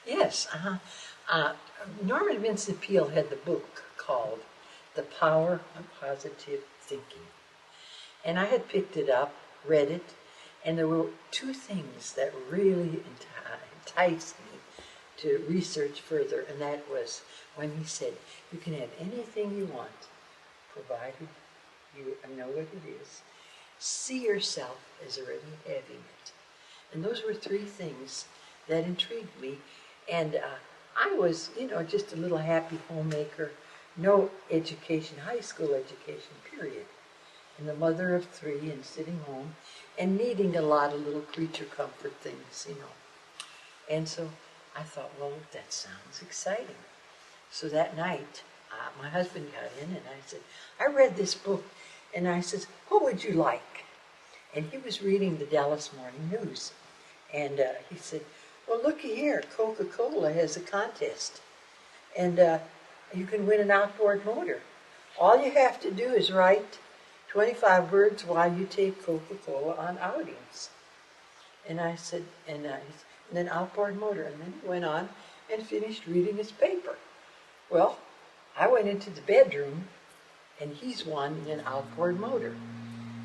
Yes, Norman Vincent Peale had the book called The Power of Positive Thinking. And I had picked it up, read it, and there were two things that really enticed me to research further, and that was when he said, you can have anything you want, provided you know what it is. See yourself as already having it. And those were three things that intrigued me. And I was, just a little happy homemaker, no education, high school education, period. And the mother of three and sitting home and needing a lot of little creature comfort things, And so I thought, well, that sounds exciting. So that night, my husband got in and I said, I read this book. And I said, what would you like? And he was reading the Dallas Morning News. And he said, well, looky here, Coca-Cola has a contest. And you can win an outboard motor. All you have to do is write 25 words while you take Coca-Cola on outings. And I said, and then outboard motor. And then he went on and finished reading his paper. Well, I went into the bedroom, and he's wanting an outboard motor.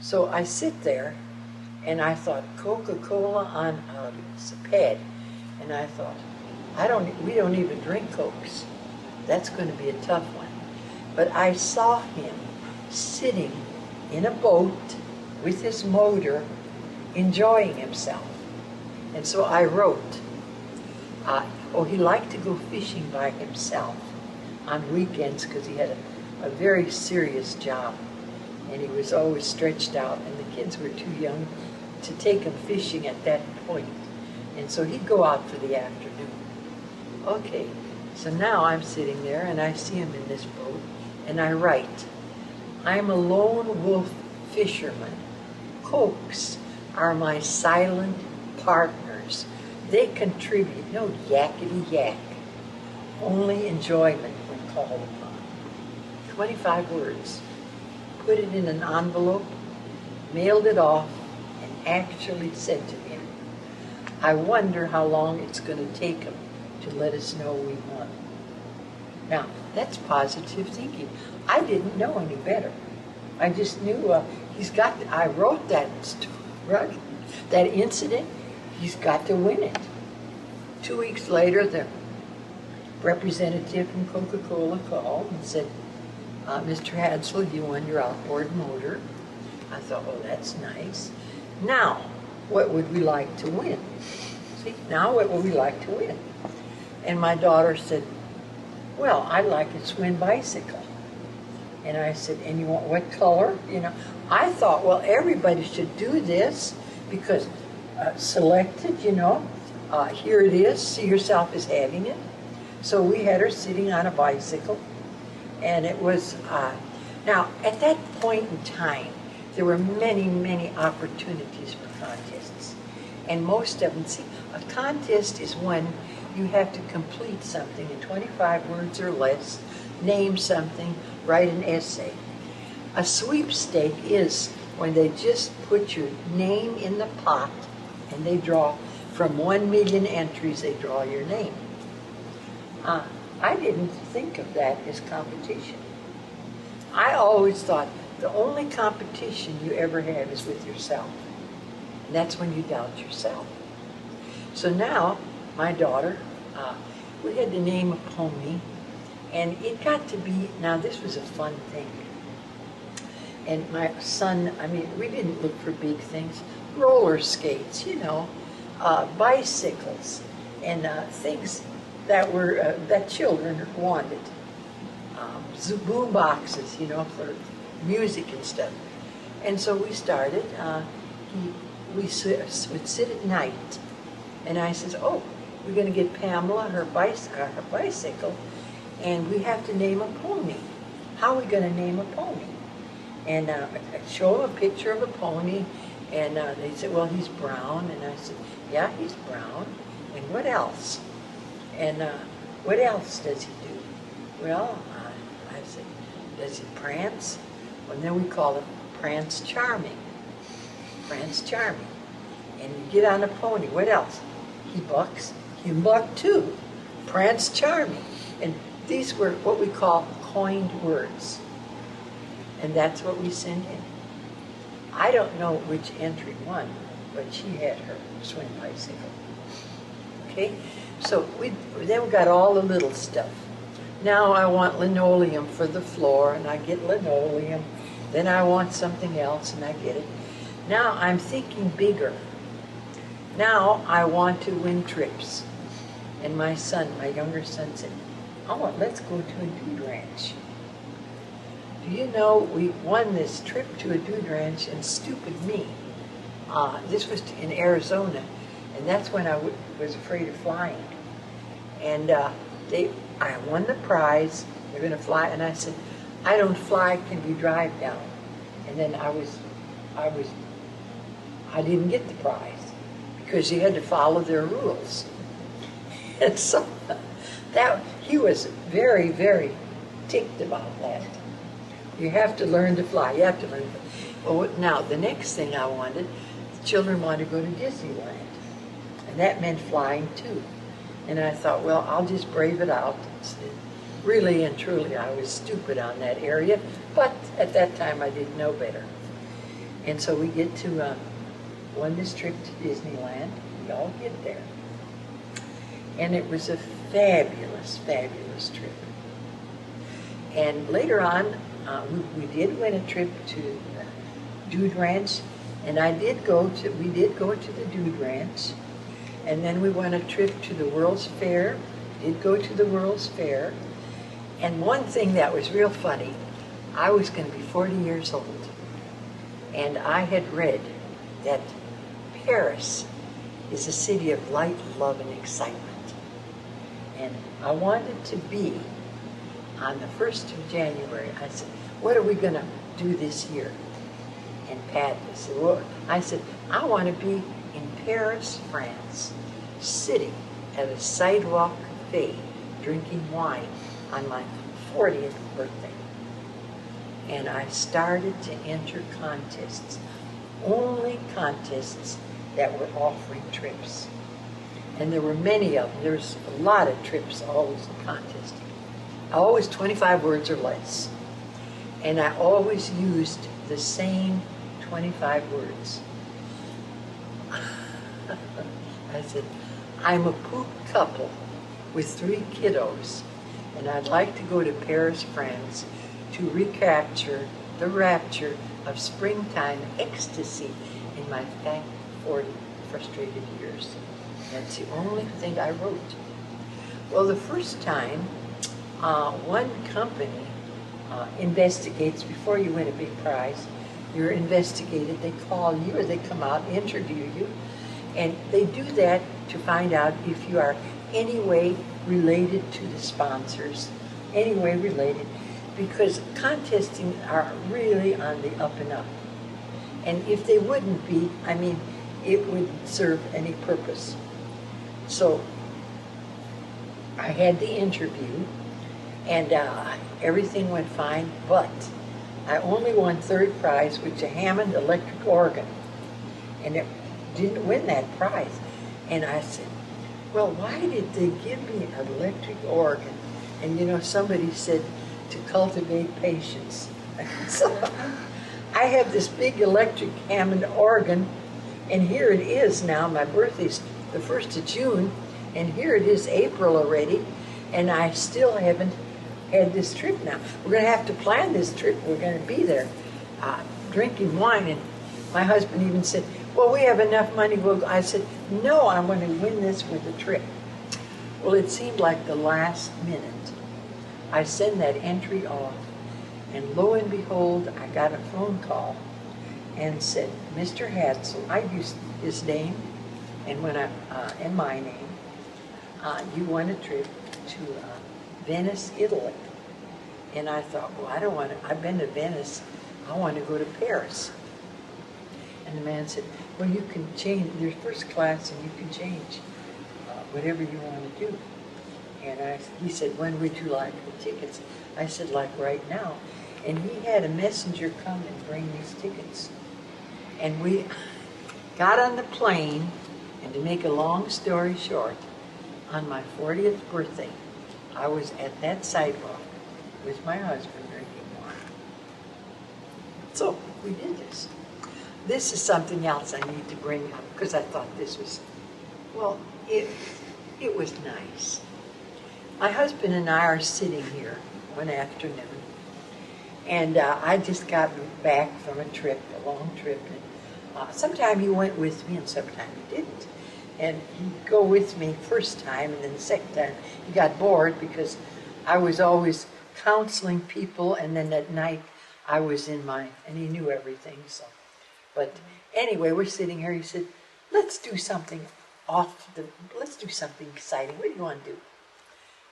So I sit there, and I thought, Coca-Cola on outings, a pad. And I thought, we don't even drink Cokes. That's going to be a tough one. But I saw him sitting in a boat with his motor, enjoying himself. And so I wrote, he liked to go fishing by himself on weekends because he had a very serious job. And he was always stretched out, and the kids were too young to take him fishing at that point. And so he'd go out for the afternoon. Okay, so now I'm sitting there, and I see him in this boat, and I write, I'm a lone wolf fisherman. Cokes are my silent partners. They contribute no yakety yak, only enjoyment when called upon. 25 words. Put it in an envelope, mailed it off, and actually said to him, I wonder how long it's going to take him to let us know we won. Now, that's positive thinking. I didn't know any better. I just knew I wrote that incident, he's got to win it. 2 weeks later, the representative from Coca-Cola called and said, Mr. Hadsel, you won your outboard motor. I thought, well, that's nice. Now, what would we like to win? See, now what would we like to win? And my daughter said, well, I'd like a swing bicycle. And I said, and you want what color? I thought, well, everybody should do this because selected, here it is, see yourself as having it. So we had her sitting on a bicycle. And it was, now, at that point in time, there were many, many opportunities for contests. And most of them, see, a contest is when you have to complete something in 25 words or less, name something, write an essay. A sweepstake is when they just put your name in the pot and they draw, from 1 million entries, they draw your name. I didn't think of that as competition. I always thought the only competition you ever have is with yourself. And that's when you doubt yourself. So now, my daughter, we had to name a pony, and it got to be, now this was a fun thing. And my son, we didn't look for big things. Roller skates, bicycles, and things that were that children wanted. Boom boxes, for music and stuff. And so we started. We would sit at night, and I says, "Oh, we're going to get Pamela her bicycle, and we have to name a pony. How are we going to name a pony?" And I show them a picture of a pony, and they said, "Well, he's brown." And I said, "Yeah, he's brown. And what else? And what else does he do?" Well, I said, "Does he prance?" Well, then we call him Prance Charming. Prance Charming. And you get on a pony. What else? He bucks. Timbuktu, Prince Charming. And these were what we call coined words. And that's what we send in. I don't know which entry won, but she had her swing bicycle. Okay? So then we got all the little stuff. Now I want linoleum for the floor, and I get linoleum. Then I want something else, and I get it. Now I'm thinking bigger. Now I want to win trips. And my younger son said, "Oh, let's go to a dude ranch." Do you know, we won this trip to a dude ranch, and stupid me, this was in Arizona, and that's when I was afraid of flying. And I won the prize. They're going to fly, and I said, "I don't fly. Can we drive down?" And then I didn't get the prize because you had to follow their rules. And so he was very, very ticked about that. You have to learn to fly. You have to learn to fly. Well, now the next thing I wanted, the children wanted to go to Disneyland, and that meant flying too. And I thought, well, I'll just brave it out. Really and truly, I was stupid on that area, but at that time I didn't know better. And so we get to won this trip to Disneyland. We all get there. And it was a fabulous, fabulous trip. And later on, we did win a trip to Dude Ranch, and we did go to the Dude Ranch. And then we went a trip to the World's Fair, did go to the World's Fair. And one thing that was real funny, I was going to be 40 years old, and I had read that Paris is a city of light, love, and excitement. And I wanted to be on the 1st of January. I said, "What are we going to do this year?" And Pat said, "Well," I said, "I want to be in Paris, France, sitting at a sidewalk cafe, drinking wine on my 40th birthday." And I started to enter contests, only contests that were offering trips. And there were many of them. There's a lot of trips always in contest. Always 25 words or less. And I always used the same 25 words. I said, "I'm a pooped couple with 3 kiddos, and I'd like to go to Paris, France, to recapture the rapture of springtime ecstasy in my thank 40 frustrated years." That's the only thing I wrote. Well, the first time, one company investigates, before you win a big prize, you're investigated. They call you, or they come out, interview you, and they do that to find out if you are any way related to the sponsors, any way related, because contesting are really on the up and up. And if they wouldn't be, I mean, it wouldn't serve any purpose. So I had the interview, and everything went fine, but I only won 3rd prize, which is a Hammond electric organ, and it didn't win that prize. And I said, "Well, why did they give me an electric organ?" And you know, somebody said, "To cultivate patience." So I have this big electric Hammond organ, and here it is now. My birthday's the 1st of June, and here it is April already, and I still haven't had this trip now. We're going to have to plan this trip. We're going to be there drinking wine, and my husband even said, "Well, we have enough money." I said, "No, I want to win this with a trip." Well, it seemed like the last minute. I send that entry off, and lo and behold, I got a phone call and said, "Mr. Hatzel," I used his name and my name, "you won a trip to Venice, Italy." And I thought, well, I don't want to, I've been to Venice, I want to go to Paris. And the man said, "Well, you can change, there's 1st class, and you can change whatever you want to do." And he said, "When would you like the tickets?" I said, "Like right now." And he had a messenger come and bring these tickets. And we got on the plane, and to make a long story short, on my 40th birthday, I was at that sidewalk with my husband drinking wine. So we did this. This is something else I need to bring up because I thought this was, well, it was nice. My husband and I are sitting here one afternoon, and I just got back from a trip, a long trip. And sometime he went with me, and sometime he didn't. And he'd go with me first time, and then the second time he got bored because I was always counseling people, and then at night I was in my, and he knew everything. So, but anyway, we're sitting here. He said, "Let's do something let's do something exciting. What do you want to do?"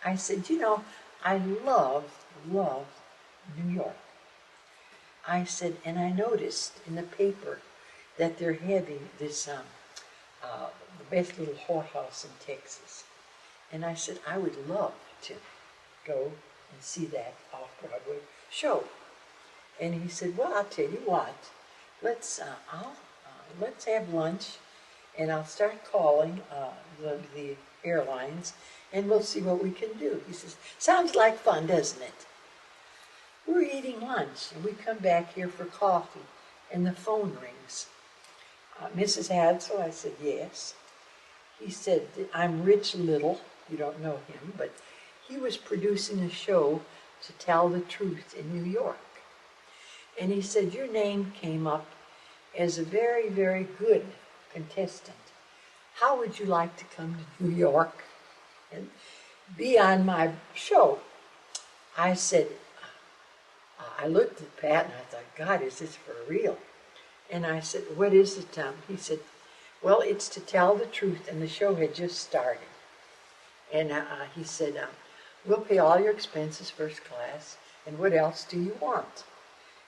I said, "You know, I love New York." I said, and I noticed in the paper that they're having this the best little whorehouse in Texas. And I said, I would love to go and see that off-Broadway show. And he said, well, I'll tell you what, let's have lunch, and I'll start calling the airlines, and we'll see what we can do. He says, sounds like fun, doesn't it? We're eating lunch, and we come back here for coffee, and the phone rings. Mrs. Hadsel, I said, yes. He said, I'm Rich Little. You don't know him, but he was producing a show to tell the truth in New York. And he said, your name came up as a very, very good contestant. How would you like to come to New York and be on my show? I said, I looked at Pat and I thought, God, is this for real? And I said, what is it, Tom? He said, well, it's to tell the truth, and the show had just started. And he said, we'll pay all your expenses first class, and what else do you want?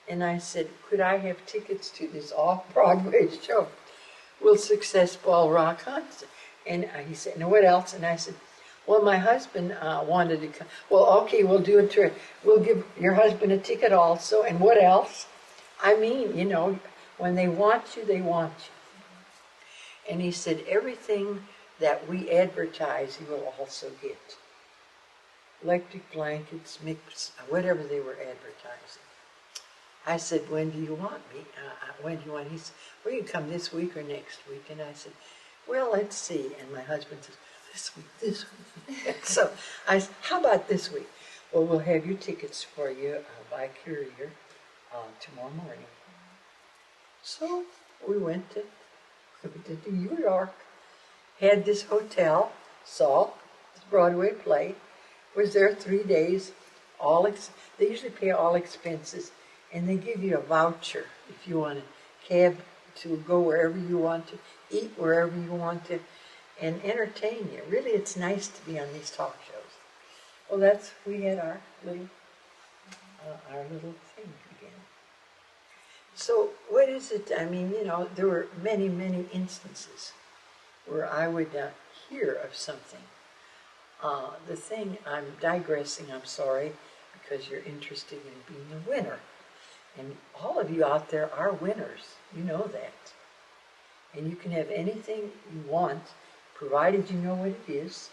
And I said, could I have tickets to this off-Broadway show? Will Success Ball Rock Concert? And he said, and what else? And I said, well, my husband wanted to come. Well, okay, we'll do it. We'll give your husband a ticket also, and what else? I mean, you know, when they want you, they want you. And he said, everything that we advertise, you will also get. Electric blankets, mix, whatever they were advertising. I said, when do you want me? When do you want? He said, well, you can come this week or next week. And I said, well, let's see. And my husband says, this week. So I said, how about this week? Well, we'll have your tickets for you by courier tomorrow morning. So we went to New York, had this hotel, saw the Broadway play, was there 3 days. They usually pay all expenses, and they give you a voucher if you want a cab to go wherever you want to, eat wherever you want to, and entertain you. Really, it's nice to be on these talk shows. Well, we had our little thing again. So what is it? I mean, you know, there were many, many instances where I would hear of something. The thing, I'm digressing, I'm sorry, because you're interested in being a winner. And all of you out there are winners. You know that. And you can have anything you want, provided you know what it is.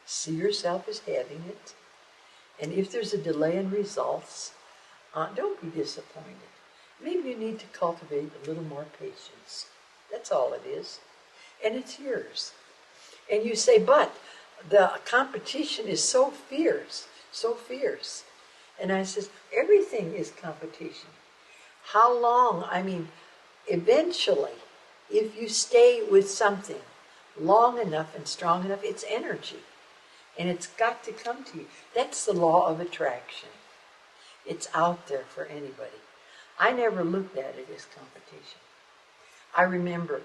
See yourself as having it. And if there's a delay in results, don't be disappointed. Maybe you need to cultivate a little more patience. That's all it is. And it's yours. And you say, but the competition is so fierce, so fierce. And I says, everything is competition. How long? I mean, eventually, if you stay with something long enough and strong enough, it's energy. And it's got to come to you. That's the law of attraction. It's out there for anybody. I never looked at it as competition. I remember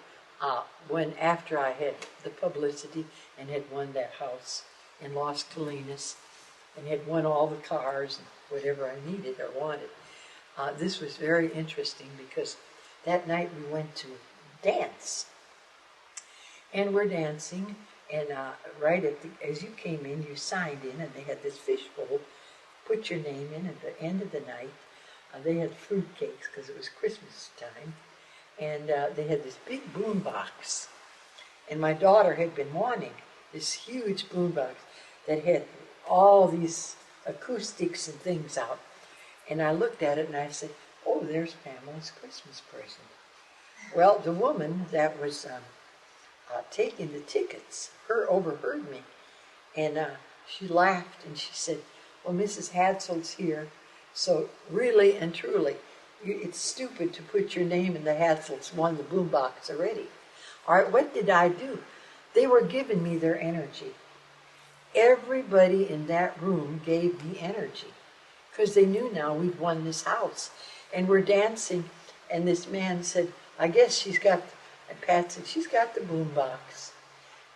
when after I had the publicity and had won that house in Las Colinas and had won all the cars and whatever I needed or wanted, this was very interesting because that night we went to dance. And we're dancing, and right as you came in, you signed in, and they had this fishbowl, put your name in at the end of the night. They had fruit cakes because it was Christmas time, and they had this big boom box. And my daughter had been wanting this huge boombox that had all these acoustics and things out. And I looked at it and I said, oh, there's Pamela's Christmas present. Well, the woman that was taking the tickets, overheard me. And she laughed and she said, well, Mrs. Hadsel's here, so really and truly, it's stupid to put your name in the Hadsels won the boombox already. All right, what did I do? They were giving me their energy. Everybody in that room gave me energy because they knew now we'd won this house. And we're dancing, and this man said, I guess she's got, and Pat said, she's got the boombox.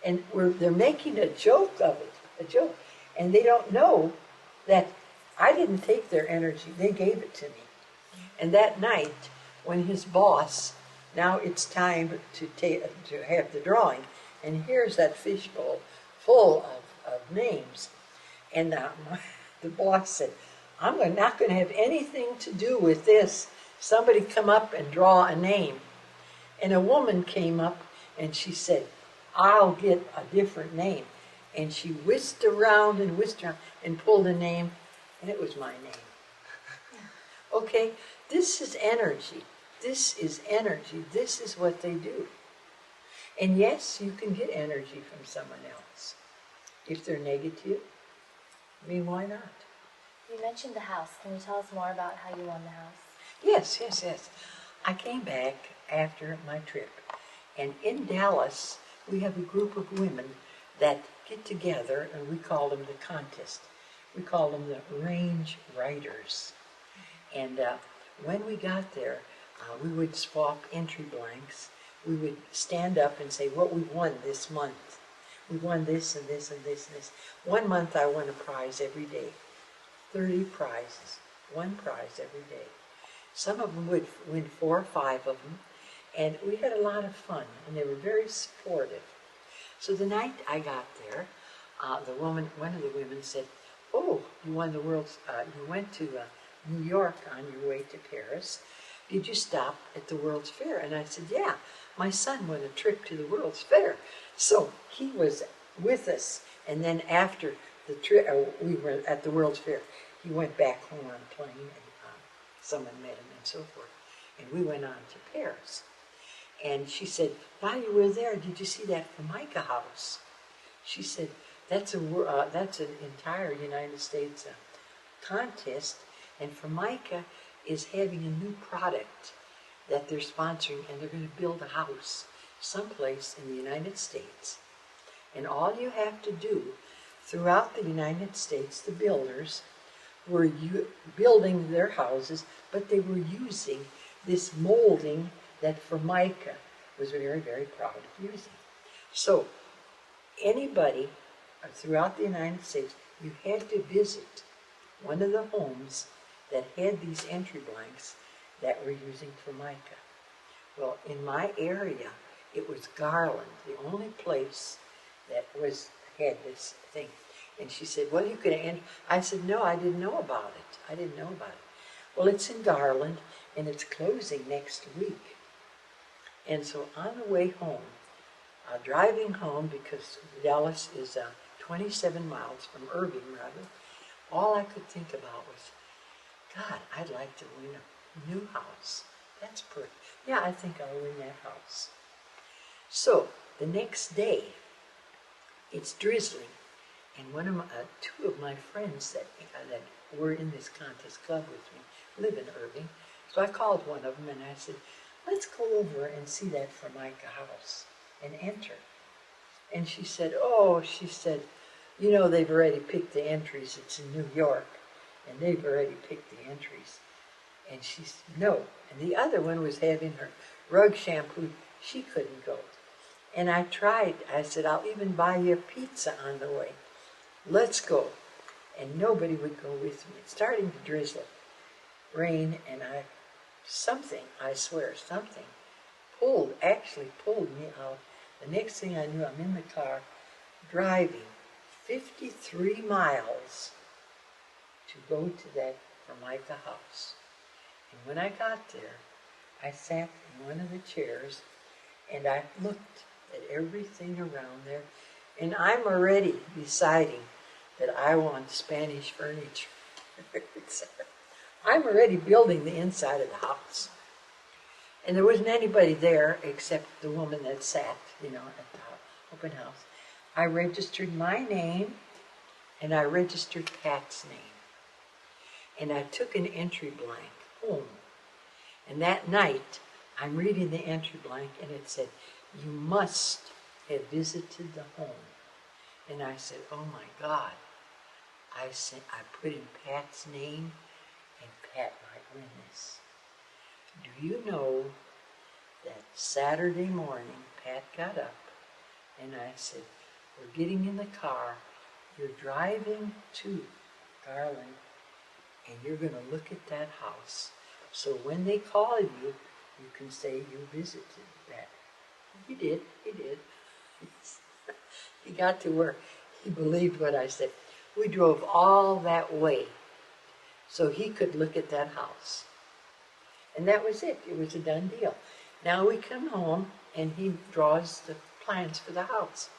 And they're making a joke of it, a joke. And they don't know that I didn't take their energy, they gave it to me. And that night, when his boss, now it's time to have the drawing, and here's that fishbowl full of names. And the boss said, I'm not going to have anything to do with this. Somebody come up and draw a name. And a woman came up and she said, I'll get a different name. And she whisked around and pulled a name, and it was my name. Okay, this is energy. This is energy. This is what they do. And yes, you can get energy from someone else. If they're negative, I mean, why not? You mentioned the house. Can you tell us more about how you won the house? Yes. I came back after my trip, and in Dallas, we have a group of women that get together, and we call them the contest. We call them the range riders. And when we got there, we would swap entry blanks. We would stand up and say what we won this month. We won this and this and this and this. 1 month I won a prize every day. 30 prizes, 1 prize every day. Some of them would win 4 or 5 of them, and we had a lot of fun, and they were very supportive. So the night I got there, one of the women said, oh, you won the world's, you went to New York on your way to Paris. Did you stop at the World's Fair? And I said, yeah, my son won a trip to the World's Fair. So he was with us, and then after the trip, we were at the World's Fair, he went back home on a plane, and someone met him and so forth. And we went on to Paris. And she said, while you were there, did you see that Formica house? She said, that's an entire United States contest, and Formica is having a new product that they're sponsoring, and they're going to build a house someplace in the United States. And all you have to do throughout the United States, the builders were building their houses, but they were using this molding that Formica was very, very proud of using. So anybody throughout the United States, you had to visit one of the homes that had these entry blanks that were using Formica. Well, in my area, it was Garland, the only place that had this thing. And she said, well, you could enter. I said, no, I didn't know about it. Well, it's in Garland, and it's closing next week. And so on the way home, driving home, because Dallas is 27 miles from Irving, rather, all I could think about was, God, I'd like to win a new house. That's perfect. Yeah, I think I'll win that house. So the next day, it's drizzling, and two of my friends that were in this contest club with me live in Irving. So I called one of them and I said, let's go over and see that Formica house and enter. And she said, you know, they've already picked the entries. It's in New York, and they've already picked the entries. And she said, no. And the other one was having her rug shampoo. She couldn't go. And I tried. I said, I'll even buy you a pizza on the way. Let's go. And nobody would go with me. It's starting to drizzle, rain, and something actually pulled me out. The next thing I knew, I'm in the car driving 53 miles to go to that Formica house. And when I got there, I sat in one of the chairs and I looked at everything around there, And I'm already deciding that I want Spanish furniture. I'm already building the inside of the house. And there wasn't anybody there except the woman that sat, at the open house. I registered my name, and I registered Pat's name. And I took an entry blank home. And that night, I'm reading the entry blank, and it said, "You must have visited the home." And I said, "Oh my God." I put in Pat's name, and Pat might win this. Do you know that Saturday morning, Pat got up, and I said, "We're getting in the car. You're driving to Garland, and you're going to look at that house. So when they call you, you can say you visited that." He did. He got to where he believed what I said. We drove all that way so he could look at that house. And that was it. It was a done deal. Now we come home, and he draws the plans for the house.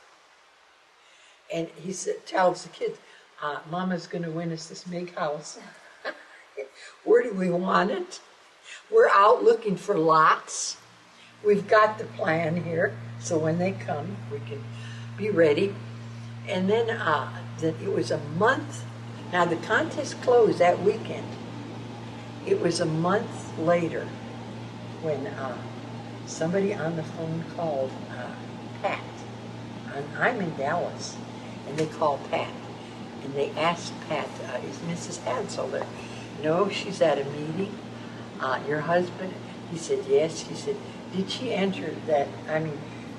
And he tells the kids, "Mama's going to win us this big house." Where do we want it? We're out looking for lots. We've got the plan here, so when they come, we can be ready. And then it was a month. Now, the contest closed that weekend. It was a month later when somebody on the phone called Pat. I'm in Dallas, and they called Pat. And they asked Pat, "Is Mrs. Hadsel there?" "No, she's at a meeting." "Your husband?" He said, "Yes." He said, "Did she enter that,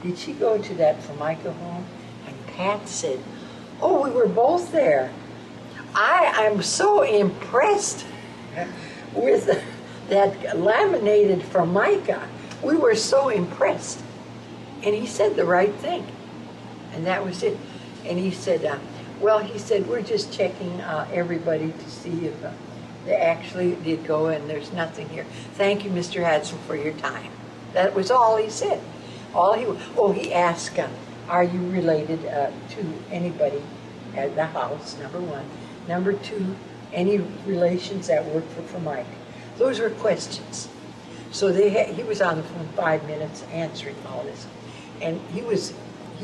did she go to that Formica home?" And Pat said, "Oh, we were both there. I'm so impressed with that laminated Formica. We were so impressed." And he said the right thing. And that was it. And he said, he said, "We're just checking everybody to see if they actually did go, and there's nothing here. Thank you, Mr. Hadsel, for your time." That was all he said. He asked, "Are you related to anybody at the house?" Number one. Number two, any relations that work for Formica? Those were questions. So he was on the phone 5 minutes answering all this. And he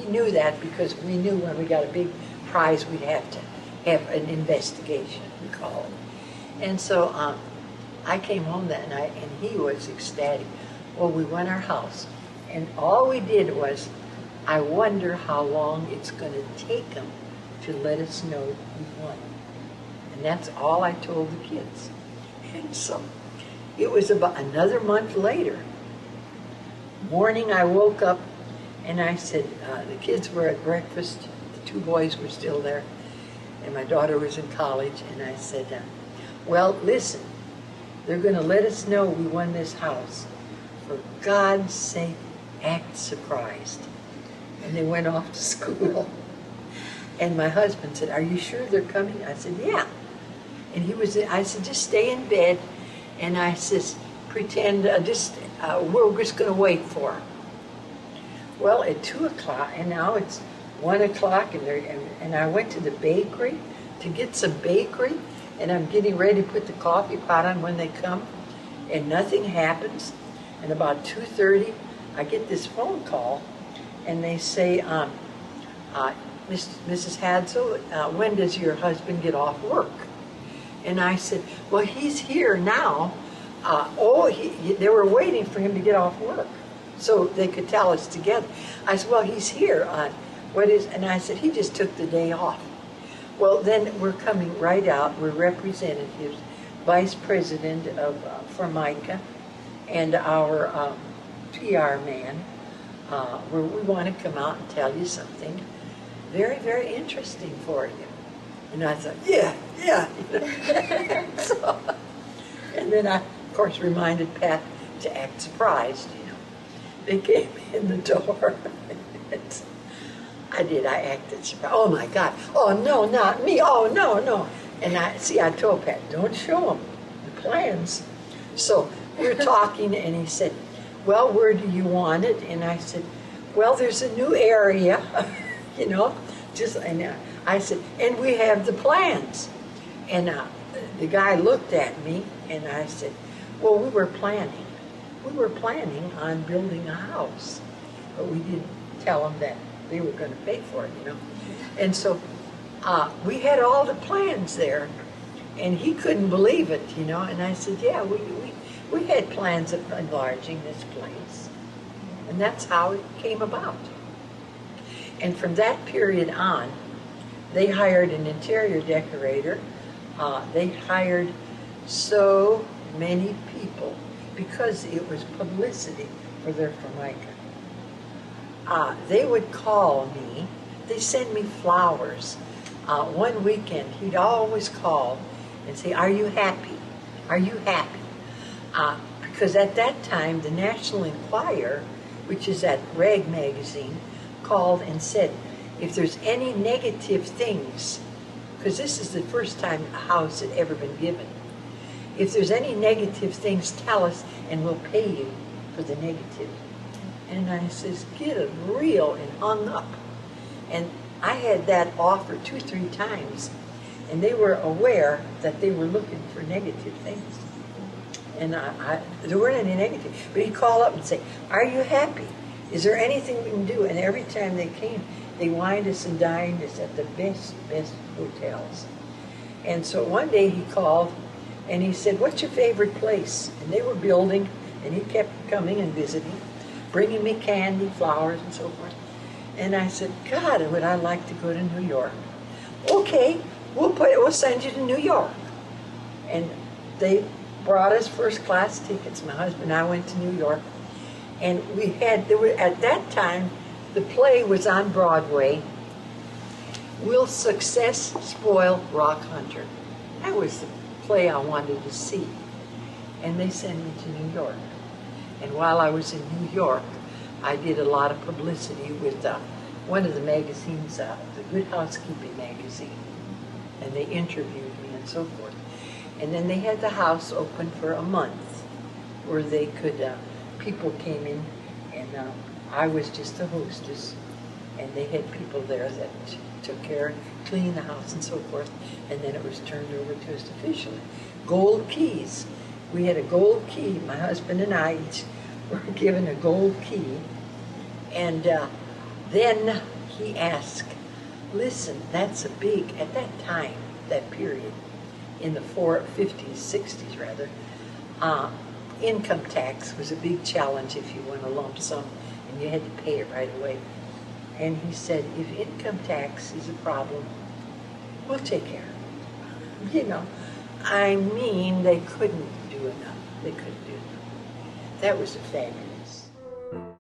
knew that because we knew when we got a big prize, we'd have to have an investigation, we call it. And so I came home that night, and he was ecstatic. Well, we won our house, and all we did was, I wonder how long it's going to take them to let us know we won. And that's all I told the kids. And so it was about another month later. Morning, I woke up, and I said, the kids were at breakfast. The 2 boys were still there, and my daughter was in college. And I said, "Well, listen, they're going to let us know we won this house. For God's sake, act surprised." And they went off to school. And my husband said, "Are you sure they're coming?" I said, "Yeah." And I said, "Just stay in bed." And I said, "Pretend, we're just going to wait for them." Well, at 2 o'clock, and now it's 1 o'clock, and I went to the bakery to get some bakery, and I'm getting ready to put the coffee pot on when they come, and nothing happens. And about 2:30, I get this phone call, and they say, Mrs. Hadsel, when does your husband get off work?" And I said, "Well, he's here now." They were waiting for him to get off work so they could tell us together. I said, "Well, he's here. And I said, "He just took the day off." Well, then we're coming right out. We're representatives, vice president of Formica, and our PR man. We want to come out and tell you something very, very interesting for you. And I thought, yeah. And then I, of course, reminded Pat to act surprised. They came in the door. I acted surprised. "Oh my God. Oh no, not me. Oh no." And I told Pat, "Don't show him the plans." So we're talking, and he said, "Well, where do you want it?" And I said, "Well, there's a new area." you know, and I said, and we have the plans. And the guy looked at me, and I said, well, we were planning. We were planning on building a house, but we didn't tell them that they were going to pay for it, you know. And so we had all the plans there, and he couldn't believe it, you know. And I said, yeah, we had plans of enlarging this place. And that's how it came about. And from that period on, they hired an interior decorator. They hired so many people because it was publicity for their Formica. They would call me. They send me flowers. One weekend, he'd always call and say, are you happy? Are you happy? Because at that time, the National Enquirer, which is that rag magazine, called and said, if there's any negative things, because this is the first time a house had ever been given, if there's any negative things, tell us and we'll pay you for the negative. And I says, get it real, and hung up. And I had that offer 2 or 3 times, and they were aware that they were looking for negative things. And there weren't any negative. But he'd call up and say, are you happy? Is there anything we can do? And every time they came, they wined us and dined us at the best hotels. And so one day he called, and he said, what's your favorite place? And they were building, and he kept coming and visiting, bringing me candy, flowers, and so forth. And I said, God, would I like to go to New York? Okay, we'll send you to New York. And they brought us first class tickets. My husband and I went to New York. And at that time, the play was on Broadway, Will Success Spoil Rock Hunter? That was the play I wanted to see. And they sent me to New York. And while I was in New York, I did a lot of publicity with one of the magazines, the Good Housekeeping magazine. And they interviewed me and so forth. And then they had the house open for a month where they could, people came in, and I was just a hostess. And they had people there that took care, cleaned the house and so forth. And then it was turned over to us officially. Gold keys. We had a gold key. My husband and I each were given a gold key. And then he asked, listen, that's a big, at that time, that period, in the 50s, 60s rather, income tax was a big challenge if you won a lump sum and you had to pay it right away. And he said, if income tax is a problem, we'll take care of it. You know, I mean, they couldn't do enough. They couldn't do enough. That was a fabulous